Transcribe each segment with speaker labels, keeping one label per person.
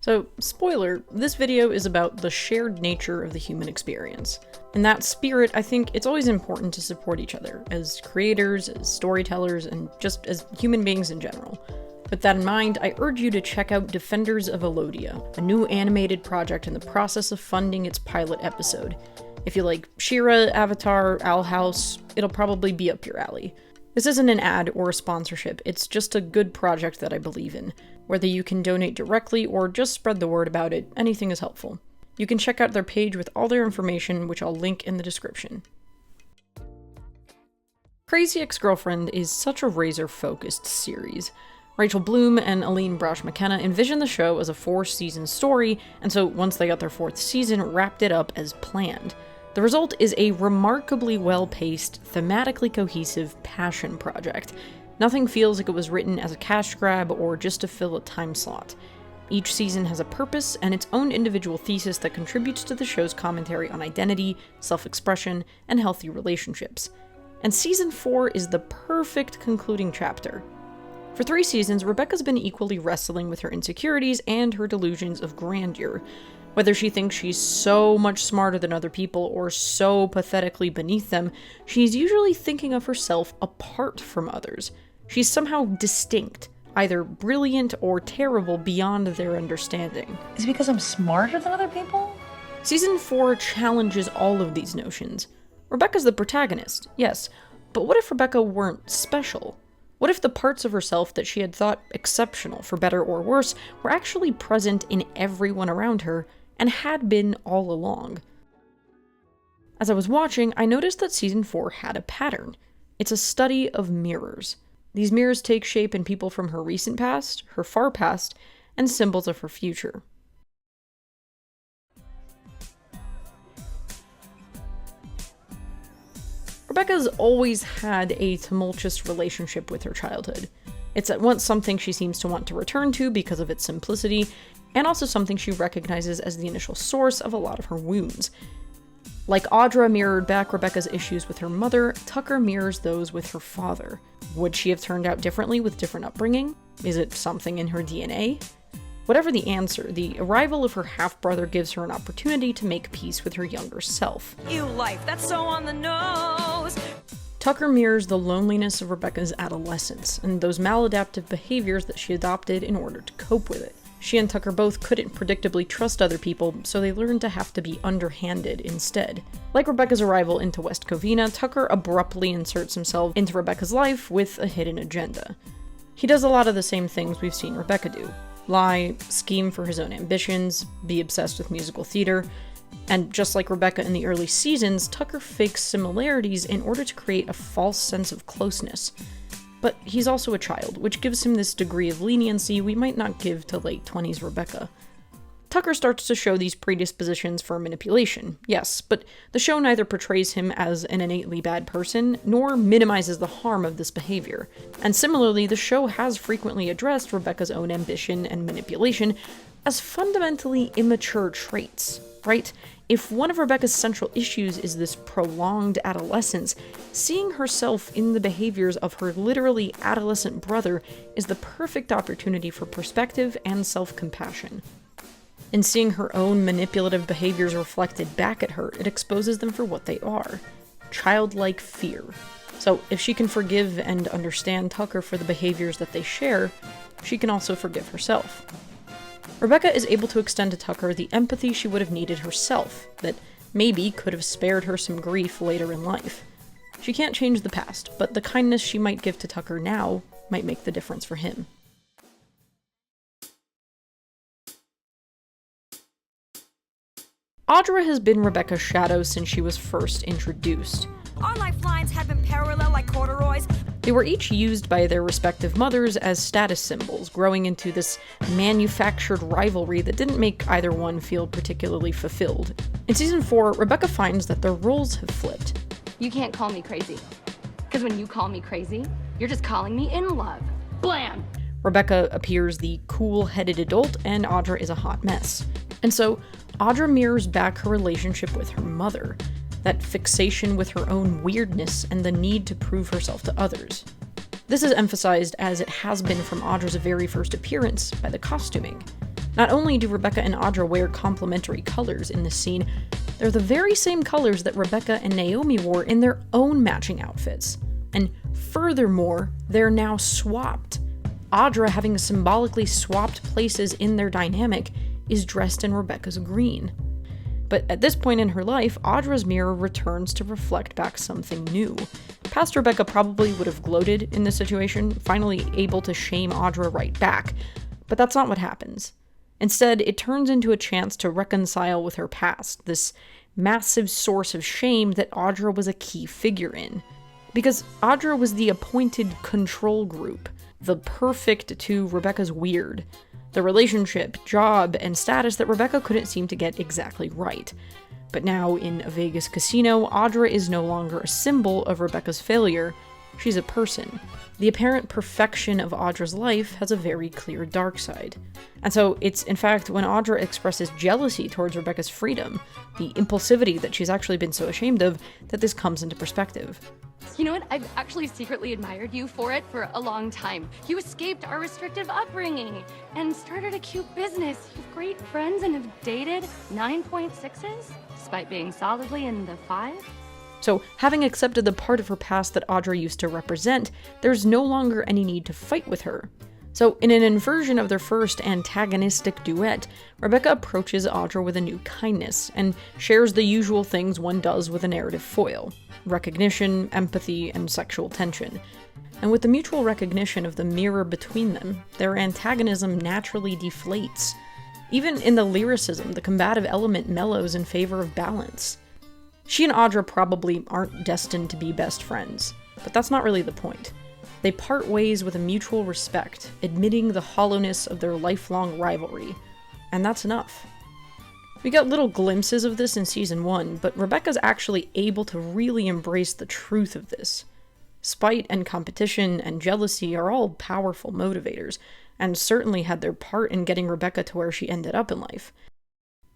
Speaker 1: So, spoiler, this video is about the shared nature of the human experience. In that spirit, I think it's always important to support each other, as creators, as storytellers, and just as human beings in general. With that in mind, I urge you to check out Defenders of Alodia, a new animated project in the process of funding its pilot episode. If you like She-Ra, Avatar, Owl House, it'll probably be up your alley. This isn't an ad or a sponsorship, it's just a good project that I believe in. Whether you can donate directly or just spread the word about it, anything is helpful. You can check out their page with all their information, which I'll link in the description. Crazy Ex-Girlfriend is such a Razor-focused series. Rachel Bloom and Aline Brosh McKenna envisioned the show as a 4-season story, and so once they got their 4th season, wrapped it up as planned. The result is a remarkably well-paced, thematically cohesive passion project. Nothing feels like it was written as a cash grab or just to fill a time slot. Each season has a purpose and its own individual thesis that contributes to the show's commentary on identity, self-expression, and healthy relationships. And Season 4 is the perfect concluding chapter. For 3 seasons, Rebecca's been equally wrestling with her insecurities and her delusions of grandeur. Whether she thinks she's so much smarter than other people or so pathetically beneath them, she's usually thinking of herself apart from others. She's somehow distinct, either brilliant or terrible beyond their understanding.
Speaker 2: Is it because I'm smarter than other people?
Speaker 1: Season 4 challenges all of these notions. Rebecca's the protagonist, yes, but what if Rebecca weren't special? What if the parts of herself that she had thought exceptional, for better or worse, were actually present in everyone around her, and had been all along? As I was watching, I noticed that Season 4 had a pattern. It's a study of mirrors. These mirrors take shape in people from her recent past, her far past, and symbols of her future. Rebecca's always had a tumultuous relationship with her childhood. It's at once something she seems to want to return to because of its simplicity, and also something she recognizes as the initial source of a lot of her wounds. Like Audra mirrored back Rebecca's issues with her mother, Tucker mirrors those with her father. Would she have turned out differently with different upbringing? Is it something in her DNA? Whatever the answer, the arrival of her half-brother gives her an opportunity to make peace with her younger self.
Speaker 3: Ew, life, that's so on the nose!
Speaker 1: Tucker mirrors the loneliness of Rebecca's adolescence, and those maladaptive behaviors that she adopted in order to cope with it. She and Tucker both couldn't predictably trust other people, so they learned to have to be underhanded instead. Like Rebecca's arrival into West Covina, Tucker abruptly inserts himself into Rebecca's life with a hidden agenda. He does a lot of the same things we've seen Rebecca do. Lie, scheme for his own ambitions, be obsessed with musical theater, and just like Rebecca in the early seasons, Tucker fakes similarities in order to create a false sense of closeness. But he's also a child, which gives him this degree of leniency we might not give to late 20s Rebecca. Tucker starts to show these predispositions for manipulation, yes, but the show neither portrays him as an innately bad person, nor minimizes the harm of this behavior. And similarly, the show has frequently addressed Rebecca's own ambition and manipulation as fundamentally immature traits, right? If one of Rebecca's central issues is this prolonged adolescence, seeing herself in the behaviors of her literally adolescent brother is the perfect opportunity for perspective and self-compassion. In seeing her own manipulative behaviors reflected back at her, it exposes them for what they are: childlike fear. So if she can forgive and understand Tucker for the behaviors that they share, she can also forgive herself. Rebecca is able to extend to Tucker the empathy she would have needed herself, that maybe could have spared her some grief later in life. She can't change the past, but the kindness she might give to Tucker now might make the difference for him. Audra has been Rebecca's shadow since she was first introduced.
Speaker 3: Our lifelines have been parallel like corduroys.
Speaker 1: They were each used by their respective mothers as status symbols, growing into this manufactured rivalry that didn't make either one feel particularly fulfilled. In Season 4, Rebecca finds that their roles have flipped.
Speaker 4: You can't call me crazy, because when you call me crazy, you're just calling me in love. Blam!
Speaker 1: Rebecca appears the cool-headed adult, and Audra is a hot mess. And so, Audra mirrors back her relationship with her mother, that fixation with her own weirdness and the need to prove herself to others. This is emphasized, as it has been from Audra's very first appearance, by the costuming. Not only do Rebecca and Audra wear complementary colors in this scene, they're the very same colors that Rebecca and Naomi wore in their own matching outfits. And furthermore, they're now swapped. Audra, having symbolically swapped places in their dynamic, is dressed in Rebecca's green. But at this point in her life, Audra's mirror returns to reflect back something new. Past Rebecca probably would have gloated in this situation, finally able to shame Audra right back. But that's not what happens. Instead, it turns into a chance to reconcile with her past, this massive source of shame that Audra was a key figure in. Because Audra was the appointed control group, the perfect to Rebecca's weird, the relationship, job, and status that Rebecca couldn't seem to get exactly right. But now, in a Vegas casino, Audra is no longer a symbol of Rebecca's failure, she's a person. The apparent perfection of Audra's life has a very clear dark side. And so it's, in fact, when Audra expresses jealousy towards Rebecca's freedom, the impulsivity that she's actually been so ashamed of, that this comes into perspective.
Speaker 4: You know what? I've actually secretly admired you for it for a long time. You escaped our restrictive upbringing and started a cute business. You have great friends and have dated 9.6s, despite being solidly in the 5.
Speaker 1: So, having accepted the part of her past that Audra used to represent, there's no longer any need to fight with her. So, in an inversion of their first antagonistic duet, Rebecca approaches Audra with a new kindness, and shares the usual things one does with a narrative foil: recognition, empathy, and sexual tension. And with the mutual recognition of the mirror between them, their antagonism naturally deflates. Even in the lyricism, the combative element mellows in favor of balance. She and Audra probably aren't destined to be best friends, but that's not really the point. They part ways with a mutual respect, admitting the hollowness of their lifelong rivalry, and that's enough. We got little glimpses of this in season 1, but Rebecca's actually able to really embrace the truth of this. Spite and competition and jealousy are all powerful motivators, and certainly had their part in getting Rebecca to where she ended up in life.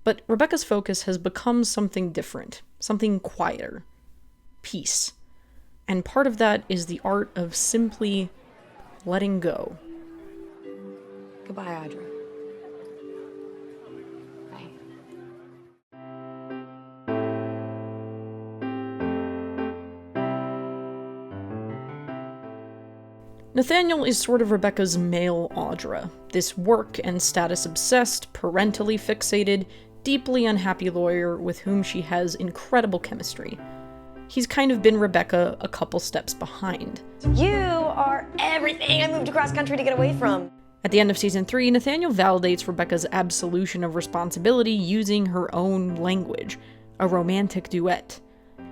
Speaker 1: But Rebecca's focus has become something different, something quieter. Peace. And part of that is the art of simply letting go.
Speaker 2: Goodbye, Audra.
Speaker 1: Nathaniel is sort of Rebecca's male Audra, this work and status-obsessed, parentally fixated, deeply unhappy lawyer with whom she has incredible chemistry. He's kind of been Rebecca a couple steps behind.
Speaker 2: You are everything I moved across country to get away from.
Speaker 1: At the end of season 3, Nathaniel validates Rebecca's absolution of responsibility using her own language, a romantic duet.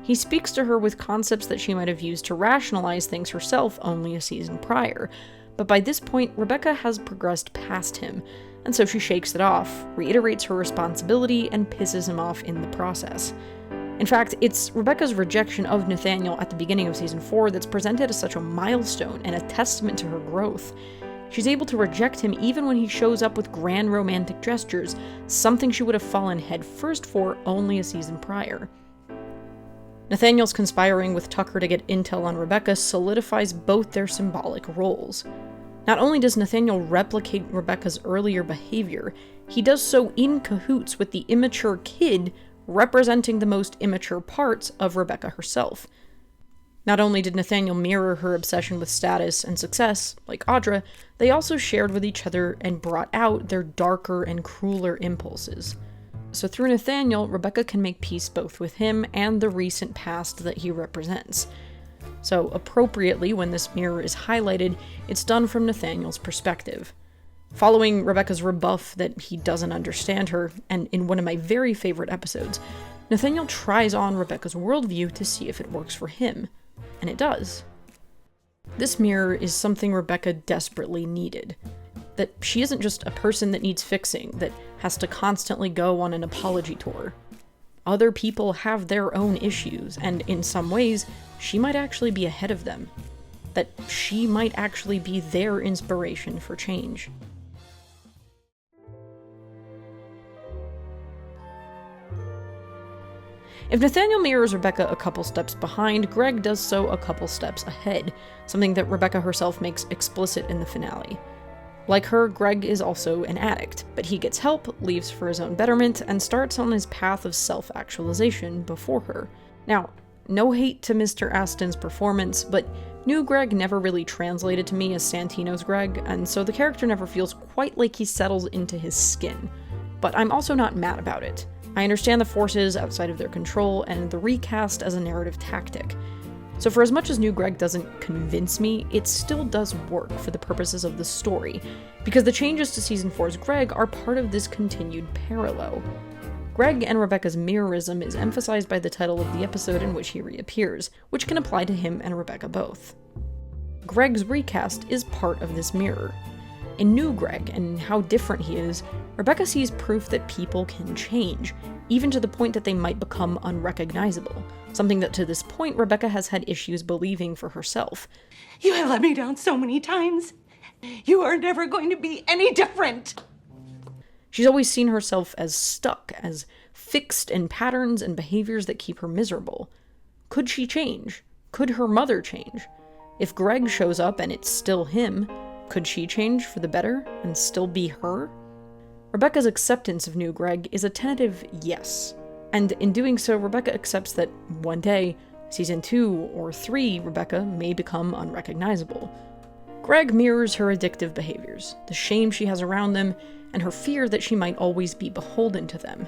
Speaker 1: He speaks to her with concepts that she might have used to rationalize things herself only a season prior, but by this point, Rebecca has progressed past him, and so she shakes it off, reiterates her responsibility, and pisses him off in the process. In fact, it's Rebecca's rejection of Nathaniel at the beginning of season 4 that's presented as such a milestone and a testament to her growth. She's able to reject him even when he shows up with grand romantic gestures, something she would have fallen headfirst for only a season prior. Nathaniel's conspiring with Tucker to get intel on Rebecca solidifies both their symbolic roles. Not only does Nathaniel replicate Rebecca's earlier behavior, he does so in cahoots with the immature kid representing the most immature parts of Rebecca herself. Not only did Nathaniel mirror her obsession with status and success, like Audra, they also shared with each other and brought out their darker and crueler impulses. So through Nathaniel, Rebecca can make peace both with him and the recent past that he represents. So appropriately, when this mirror is highlighted, it's done from Nathaniel's perspective. Following Rebecca's rebuff that he doesn't understand her, and in one of my very favorite episodes, Nathaniel tries on Rebecca's worldview to see if it works for him, and it does. This mirror is something Rebecca desperately needed. That she isn't just a person that needs fixing, that has to constantly go on an apology tour. Other people have their own issues, and in some ways, she might actually be ahead of them. That she might actually be their inspiration for change. If Nathaniel mirrors Rebecca a couple steps behind, Greg does so a couple steps ahead, something that Rebecca herself makes explicit in the finale. Like her, Greg is also an addict, but he gets help, leaves for his own betterment, and starts on his path of self-actualization before her. Now, no hate to Mr. Aston's performance, but new Greg never really translated to me as Santino's Greg, and so the character never feels quite like he settles into his skin. But I'm also not mad about it. I understand the forces outside of their control, and the recast as a narrative tactic. So for as much as new Greg doesn't convince me, it still does work for the purposes of the story, because the changes to Season 4's Greg are part of this continued parallel. Greg and Rebecca's mirrorism is emphasized by the title of the episode in which he reappears, which can apply to him and Rebecca both. Greg's recast is part of this mirror. In new Greg and how different he is, Rebecca sees proof that people can change, even to the point that they might become unrecognizable, something that to this point Rebecca has had issues believing for herself.
Speaker 5: You have let me down so many times. You are never going to be any different.
Speaker 1: She's always seen herself as stuck, as fixed in patterns and behaviors that keep her miserable. Could she change? Could her mother change? If Greg shows up and it's still him, could she change for the better and still be her? Rebecca's acceptance of new Greg is a tentative yes. And in doing so, Rebecca accepts that one day, Season 2 or 3 Rebecca may become unrecognizable. Greg mirrors her addictive behaviors, the shame she has around them, and her fear that she might always be beholden to them.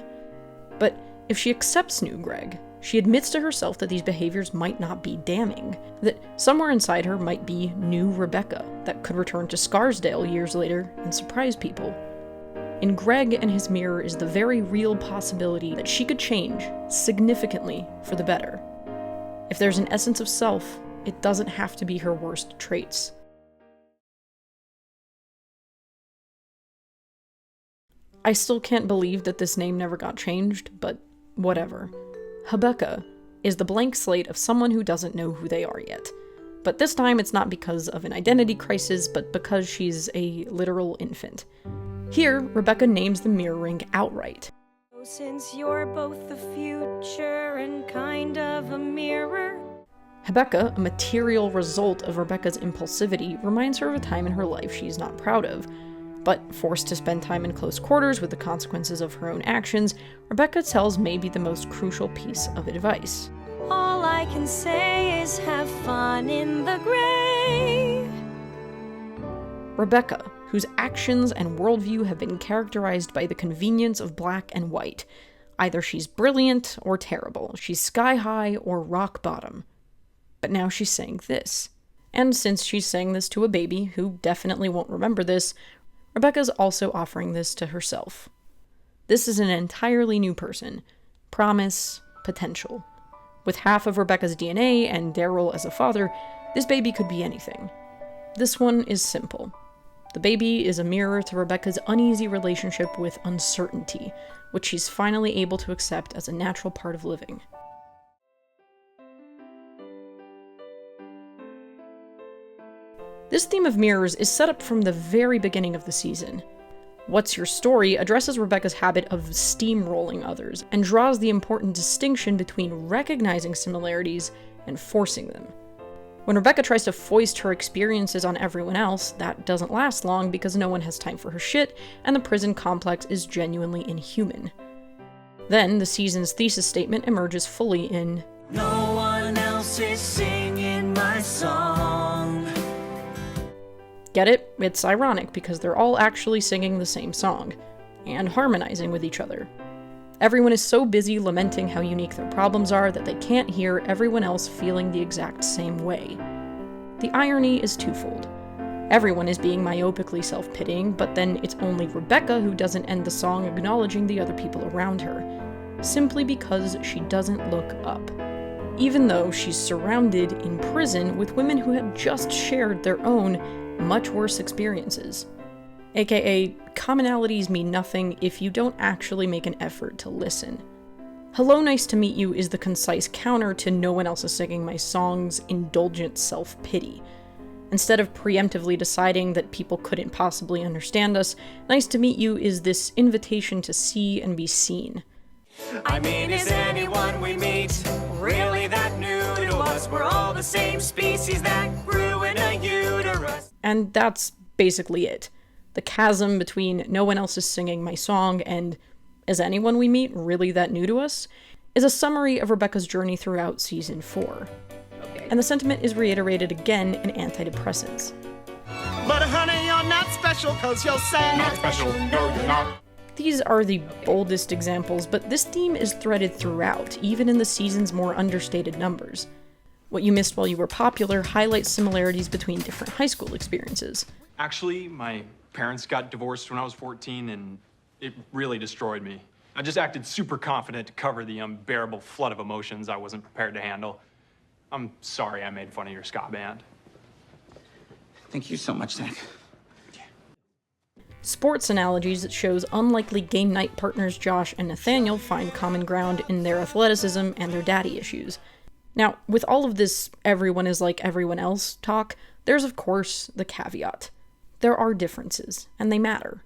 Speaker 1: But if she accepts new Greg, she admits to herself that these behaviors might not be damning, that somewhere inside her might be new Rebecca that could return to Scarsdale years later and surprise people. In Greg and his mirror is the very real possibility that she could change significantly for the better. If there's an essence of self, it doesn't have to be her worst traits. I still can't believe that this name never got changed, but whatever. Hebecca is the blank slate of someone who doesn't know who they are yet. But this time it's not because of an identity crisis, but because she's a literal infant. Here, Rebecca names the mirror ring outright.
Speaker 3: Since you're both the future and kind of a mirror.
Speaker 1: Hebecca, a material result of Rebecca's impulsivity, reminds her of a time in her life she's not proud of. But forced to spend time in close quarters with the consequences of her own actions, Rebecca tells maybe the most crucial piece of advice.
Speaker 3: All I can say is have fun in the gray.
Speaker 1: Rebecca, whose actions and worldview have been characterized by the convenience of black and white. Either she's brilliant or terrible, she's sky high or rock bottom. But now she's saying this. And since she's saying this to a baby who definitely won't remember this, Rebecca's also offering this to herself. This is an entirely new person. Promise, potential. With half of Rebecca's DNA and Daryl as a father, this baby could be anything. This one is simple. The baby is a mirror to Rebecca's uneasy relationship with uncertainty, which she's finally able to accept as a natural part of living. This theme of mirrors is set up from the very beginning of the season. What's Your Story addresses Rebecca's habit of steamrolling others, and draws the important distinction between recognizing similarities and forcing them. When Rebecca tries to foist her experiences on everyone else, that doesn't last long because no one has time for her shit, and the prison complex is genuinely inhuman. Then, the season's thesis statement emerges fully in
Speaker 6: No one else is singing my song.
Speaker 1: Get it? It's ironic because they're all actually singing the same song, and harmonizing with each other. Everyone is so busy lamenting how unique their problems are that they can't hear everyone else feeling the exact same way. The irony is twofold. Everyone is being myopically self-pitying, but then it's only Rebecca who doesn't end the song acknowledging the other people around her, simply because she doesn't look up. Even though she's surrounded in prison with women who have just shared their own, much worse experiences. AKA, commonalities mean nothing if you don't actually make an effort to listen. Hello, nice to meet you is the concise counter to no one else is singing my song's indulgent self-pity. Instead of preemptively deciding that people couldn't possibly understand us, nice to meet you is this invitation to see and be seen.
Speaker 6: I mean, is anyone we meet really that new to us? We're all the same species that grew in a uterus.
Speaker 1: And that's basically it. The chasm between no one else is singing my song and is anyone we meet really that new to us is a summary of Rebecca's journey throughout season 4. And the sentiment is reiterated again in Antidepressants.
Speaker 6: But honey, you're not special, cause you'll say not special, no you're not.
Speaker 1: These are the boldest examples, but this theme is threaded throughout, even in the season's more understated numbers. What You Missed While You Were Popular highlights similarities between different high school experiences.
Speaker 7: Actually, my parents got divorced when I was 14, and it really destroyed me. I just acted super confident to cover the unbearable flood of emotions I wasn't prepared to handle. I'm sorry I made fun of your ska band.
Speaker 8: Thank you so much, Zach.
Speaker 1: Sports analogies that shows unlikely game night partners Josh and Nathaniel find common ground in their athleticism and their daddy issues. Now, with all of this everyone is like everyone else talk, there's of course the caveat. There are differences, and they matter.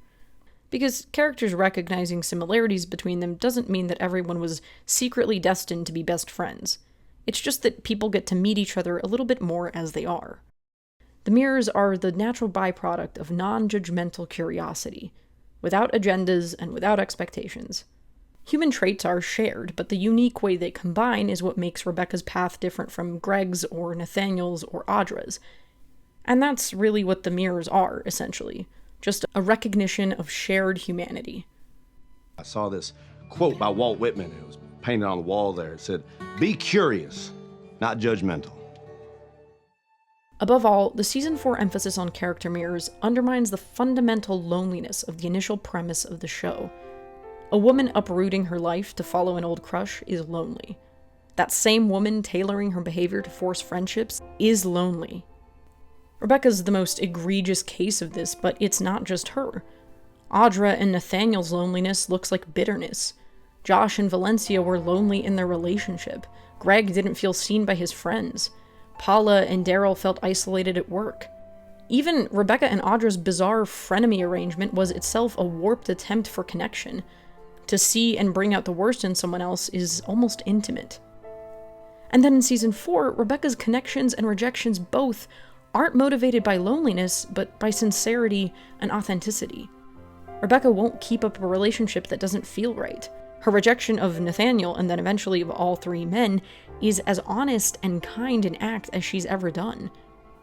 Speaker 1: Because characters recognizing similarities between them doesn't mean that everyone was secretly destined to be best friends. It's just that people get to meet each other a little bit more as they are. The mirrors are the natural byproduct of non-judgmental curiosity, without agendas and without expectations. Human traits are shared, but the unique way they combine is what makes Rebecca's path different from Greg's or Nathaniel's or Audra's. And that's really what the mirrors are, essentially. Just a recognition of shared humanity.
Speaker 9: I saw this quote by Walt Whitman. It was painted on the wall there. It said, "Be curious, not judgmental."
Speaker 1: Above all, the season 4 emphasis on character mirrors undermines the fundamental loneliness of the initial premise of the show. A woman uprooting her life to follow an old crush is lonely. That same woman tailoring her behavior to force friendships is lonely. Rebecca's the most egregious case of this, but it's not just her. Audra and Nathaniel's loneliness looks like bitterness. Josh and Valencia were lonely in their relationship. Greg didn't feel seen by his friends. Paula and Daryl felt isolated at work. Even Rebecca and Audra's bizarre frenemy arrangement was itself a warped attempt for connection. To see and bring out the worst in someone else is almost intimate. And then in season 4, Rebecca's connections and rejections both aren't motivated by loneliness, but by sincerity and authenticity. Rebecca won't keep up a relationship that doesn't feel right. Her rejection of Nathaniel, and then eventually of all 3 men, is as honest and kind an act as she's ever done.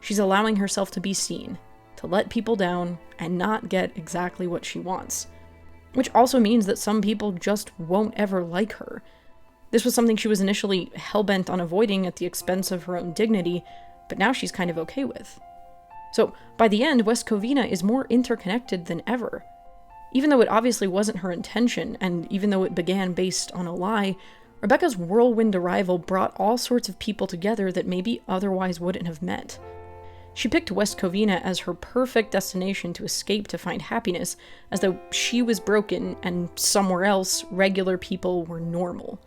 Speaker 1: She's allowing herself to be seen, to let people down, and not get exactly what she wants. Which also means that some people just won't ever like her. This was something she was initially hell-bent on avoiding at the expense of her own dignity, but now she's kind of okay with. So, by the end, West Covina is more interconnected than ever. Even though it obviously wasn't her intention, and even though it began based on a lie, Rebecca's whirlwind arrival brought all sorts of people together that maybe otherwise wouldn't have met. She picked West Covina as her perfect destination to escape to find happiness, as though she was broken and somewhere else regular people were normal.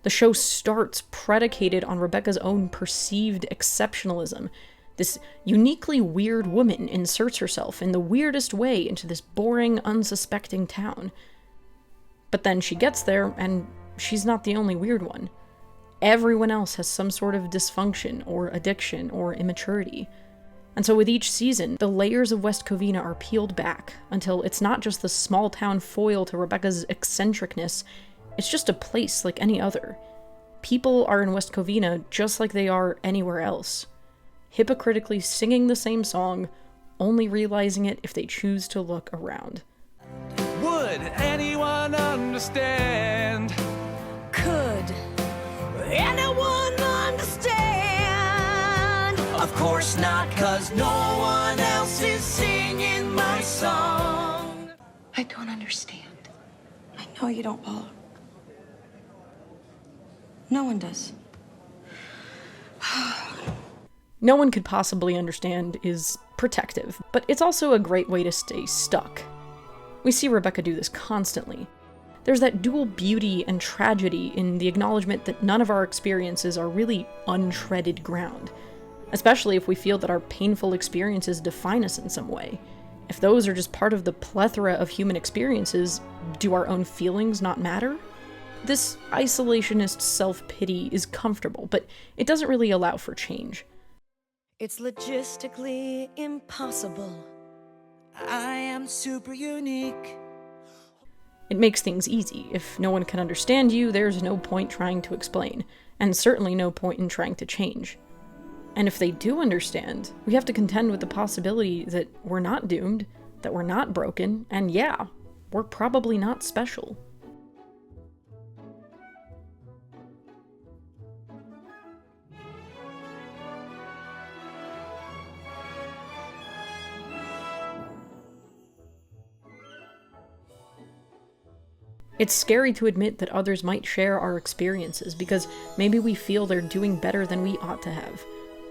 Speaker 1: The show starts predicated on Rebecca's own perceived exceptionalism. This uniquely weird woman inserts herself in the weirdest way into this boring, unsuspecting town. But then she gets there, and she's not the only weird one. Everyone else has some sort of dysfunction, or addiction, or immaturity. And so with each season, the layers of West Covina are peeled back, until it's not just the small-town foil to Rebecca's eccentricness, it's just a place like any other. People are in West Covina just like they are anywhere else. Hypocritically singing the same song, only realizing it if they choose to look around.
Speaker 6: Would anyone understand?
Speaker 3: Could anyone understand?
Speaker 6: Of course not, cause no one else is singing my song.
Speaker 2: I don't understand. I know you don't, Paula. No one does.
Speaker 1: No one could possibly understand is protective, but it's also a great way to stay stuck. We see Rebecca do this constantly. There's that dual beauty and tragedy in the acknowledgement that none of our experiences are really untreaded ground, especially if we feel that our painful experiences define us in some way. If those are just part of the plethora of human experiences, do our own feelings not matter? This isolationist self-pity is comfortable, but it doesn't really allow for change.
Speaker 3: It's logistically impossible.
Speaker 6: I am super unique.
Speaker 1: It makes things easy. If no one can understand you, there's no point trying to explain, and certainly no point in trying to change. And if they do understand, we have to contend with the possibility that we're not doomed, that we're not broken, and yeah, we're probably not special. It's scary to admit that others might share our experiences because maybe we feel they're doing better than we ought to have.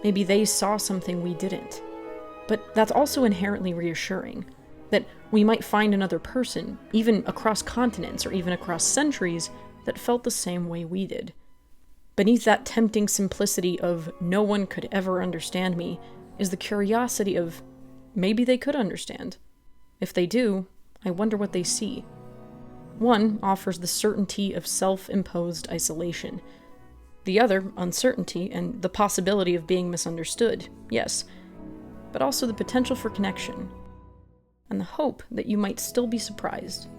Speaker 1: Maybe they saw something we didn't. But that's also inherently reassuring, that we might find another person, even across continents or even across centuries, that felt the same way we did. Beneath that tempting simplicity of no one could ever understand me is the curiosity of maybe they could understand. If they do, I wonder what they see. One offers the certainty of self-imposed isolation. The other, uncertainty and the possibility of being misunderstood, yes, but also the potential for connection, and the hope that you might still be surprised.